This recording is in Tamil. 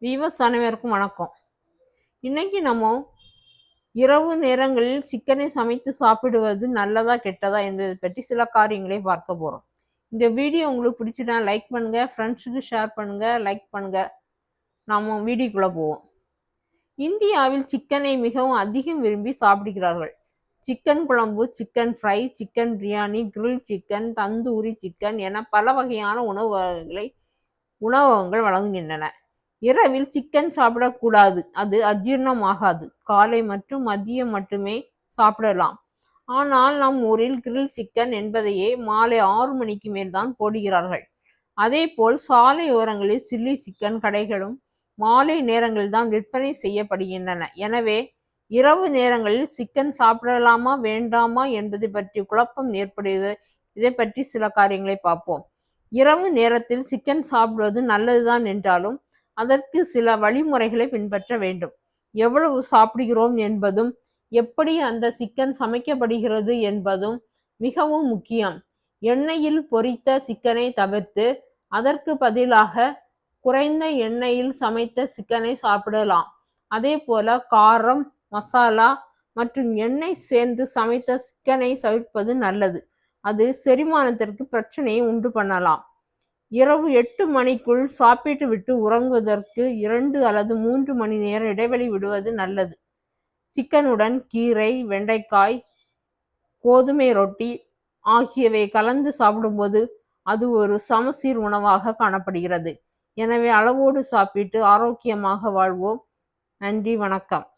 வீவர்ஸ் அனைவருக்கும் வணக்கம். இன்னைக்கு நம்ம இரவு நேரங்களில் சிக்கனை சமைத்து சாப்பிடுவது நல்லதா கெட்டதா என்பதை பற்றி சில காரியங்களை பார்க்க போறோம். இந்த வீடியோ உங்களுக்கு பிடிச்சிட்டா லைக் பண்ணுங்க, ஃப்ரெண்ட்ஸுக்கு ஷேர் பண்ணுங்க, லைக் பண்ணுங்க. நாம வீடியோக்குள்ள போவோம். இந்தியாவில் சிக்கனை மிகவும் அதிகம் விரும்பி சாப்பிடுகிறார்கள். சிக்கன் குழம்பு, chicken fry, chicken biryani, grill chicken, tandoori chicken என பல வகையான உணவகங்கள் வழங்குகின்றன. இரவில் சிக்கன் சாப்பிடக்கூடாது, அது அஜீரணமாகாது. காலை மற்றும் மதியம் மட்டுமே சாப்பிடலாம். ஆனால் நம் ஊரில் கிரில் சிக்கன் என்பதையே மாலை 6 மணிக்கு மேல் தான் போடுகிறார்கள். அதே போல் சாலை ஓரங்களில் சில்லி சிக்கன் கடைகளும் மாலை நேரங்களில் தான் விற்பனை செய்யப்படுகின்றன. எனவே இரவு நேரங்களில் சிக்கன் சாப்பிடலாமா வேண்டாமா என்பதை பற்றி குழப்பம் ஏற்படுகிறது. இதை பற்றி சில காரியங்களை பார்ப்போம். இரவு நேரத்தில் சிக்கன் சாப்பிடுவது நல்லதுதான் என்றாலும் அதற்கு சில வழிமுறைகளை பின்பற்ற வேண்டும். எவ்வளவு சாப்பிடுகிறோம் என்பதும் எப்படி அந்த சிக்கன் சமைக்கப்படுகிறது என்பதும் மிகவும் முக்கியம். எண்ணெயில் பொரித்த சிக்கனை தவிர்த்து அதற்கு பதிலாக குறைந்த எண்ணெயில் சமைத்த சிக்கனை சாப்பிடலாம். அதே போல காரம், மசாலா மற்றும் எண்ணெய் சேர்ந்து சமைத்த சிக்கனை தவிர்ப்பது நல்லது. அது செரிமானத்திற்கு பிரச்சனையை உண்டு பண்ணலாம். இரவு 8 மணிக்குள் சாப்பிட்டு விட்டு உறங்குவதற்கு 2 அல்லது 3 மணி நேரம் இடைவெளி விடுவது நல்லது. சிக்கனுடன் கீரை, வெண்டைக்காய், கோதுமை ரொட்டி ஆகியவை கலந்து சாப்பிடும்போது அது ஒரு சமசீர் உணவாக காணப்படுகிறது. எனவே அளவோடு சாப்பிட்டு ஆரோக்கியமாக வாழ்வோம். நன்றி, வணக்கம்.